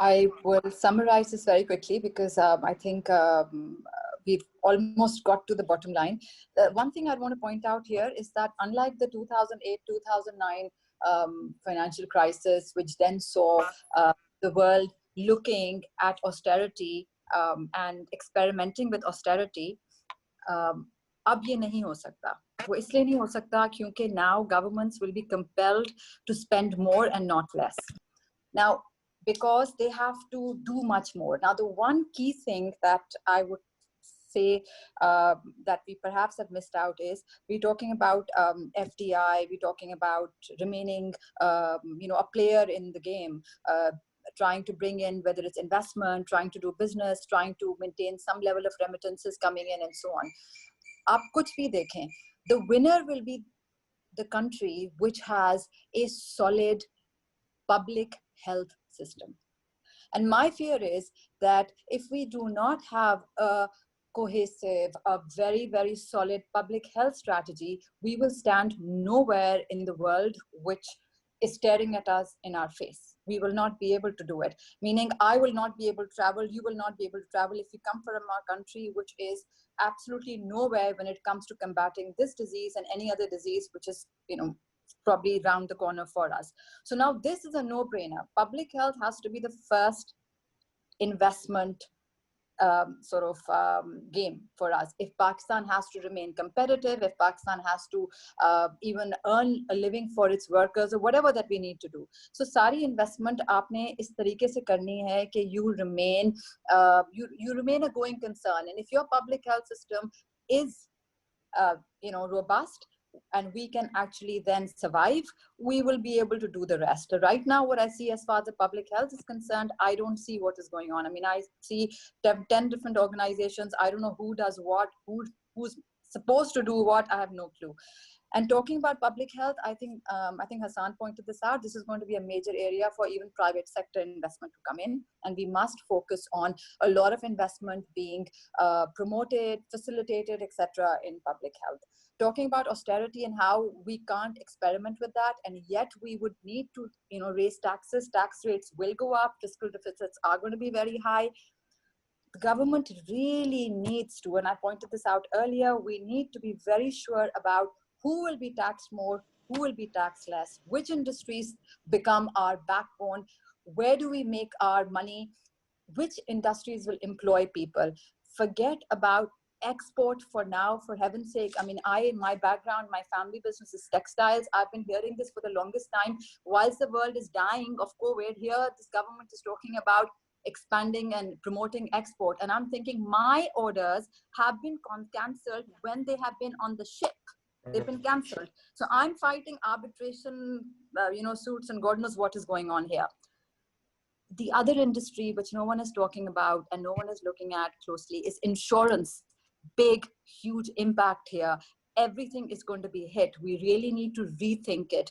I will summarize this very quickly because I think we've almost got to the bottom line. The one thing I want to point out here is that unlike the 2008-2009 financial crisis, which then saw the world looking at austerity and experimenting with austerity, अब ये नहीं हो सकता. वो इसलिए नहीं हो सकता क्योंकि now governments will be compelled to spend more and not less. Now, because they have to do much more. Now, the one key thing that I would say that we perhaps have missed out is we're talking about FDI, we're talking about remaining, a player in the game, trying to bring in, whether it's investment, trying to do business, trying to maintain some level of remittances coming in and so on. आप कुछ भी देखें, the winner will be the country which has a solid public health system. And my fear is that if we do not have a cohesive, a very, very solid public health strategy, we will stand nowhere in the world which is staring at us in our face. We will not be able to do it. Meaning I will not be able to travel, you will not be able to travel if you come from a country which is absolutely nowhere when it comes to combating this disease and any other disease which is, probably around the corner for us. So now this is a no-brainer. Public health has to be the first investment game for us. If Pakistan has to remain competitive, if Pakistan has to even earn a living for its workers or whatever that we need to do. So सारी investment आपने इस तरीके से करनी है कि you remain a going concern. And if your public health system is robust, and we can actually then survive, we will be able to do the rest. Right now, what I see as far as the public health is concerned, I don't see what is going on. I mean, I see 10 different organizations. I don't know who does what, who's supposed to do what. I have no clue. And talking about public health, I think Hassan pointed this out. This is going to be a major area for even private sector investment to come in. And we must focus on a lot of investment being promoted, facilitated, etc. in public health. Talking about austerity and how we can't experiment with that, and yet we would need to, raise taxes. Tax rates will go up. Fiscal deficits are going to be very high. The government really needs to, and I pointed this out earlier, we need to be very sure about who will be taxed more, who will be taxed less, which industries become our backbone, where do we make our money, which industries will employ people. Forget about export for now, for heaven's sake. I mean, my background, my family business is textiles. I've been hearing this for the longest time. Whilst the world is dying of COVID, here this government is talking about expanding and promoting export. And I'm thinking my orders have been cancelled when they have been on the ship. They've been cancelled. So I'm fighting arbitration, suits, and God knows what is going on here. The other industry, which no one is talking about and no one is looking at closely, is insurance. Big, huge impact here. Everything is going to be hit. We really need to rethink it.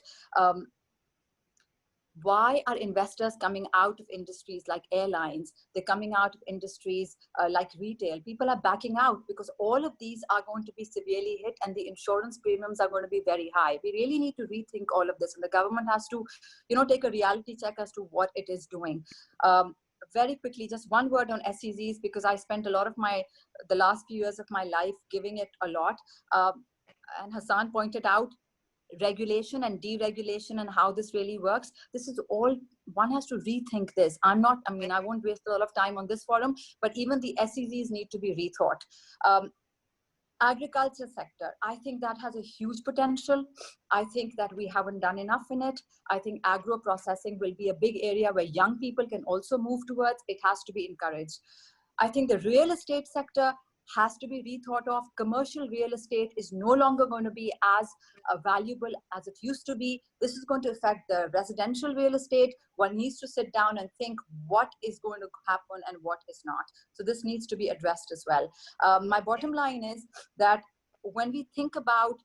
Why are investors coming out of industries like airlines? They're coming out of industries like retail. People are backing out because all of these are going to be severely hit and the insurance premiums are going to be very high. We really need to rethink all of this, and the government has to, take a reality check as to what it is doing. Very quickly, just one word on SEZs, because I spent a lot of the last few years of my life giving it a lot. And Hassan pointed out regulation and deregulation and how this really works. This is all, one has to rethink this. I won't waste a lot of time on this forum, but even the SEZs need to be rethought. Agriculture sector, I think that has a huge potential. I think that we haven't done enough in it. I think agro processing will be a big area where young people can also move towards. It has to be encouraged. I think the real estate sector has to be rethought of. Commercial real estate is no longer going to be as valuable as it used to be. This is going to affect the residential real estate. One needs to sit down and think what is going to happen and what is not. So this needs to be addressed as well. My bottom line is that when we think about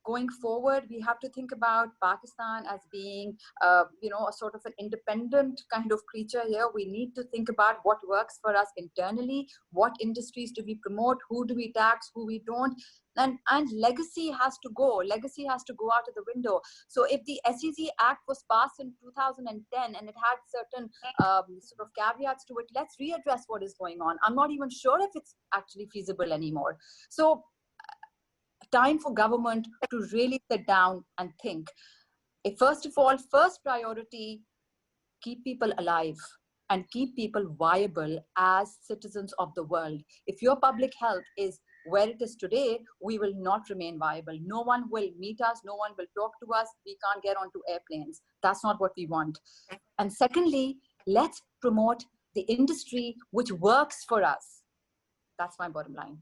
going forward, we have to think about Pakistan as being, a sort of an independent kind of creature here. We need to think about what works for us internally, what industries do we promote, who do we tax, who we don't. And legacy has to go. Legacy has to go out of the window. So if the SEZ Act was passed in 2010 and it had certain sort of caveats to it, let's readdress what is going on. I'm not even sure if it's actually feasible anymore. So time for government to really sit down and think. First of all, first priority, keep people alive and keep people viable as citizens of the world. If your public health is where it is today, we will not remain viable. No one will meet us. No one will talk to us. We can't get onto airplanes. That's not what we want. And secondly, let's promote the industry which works for us. That's my bottom line.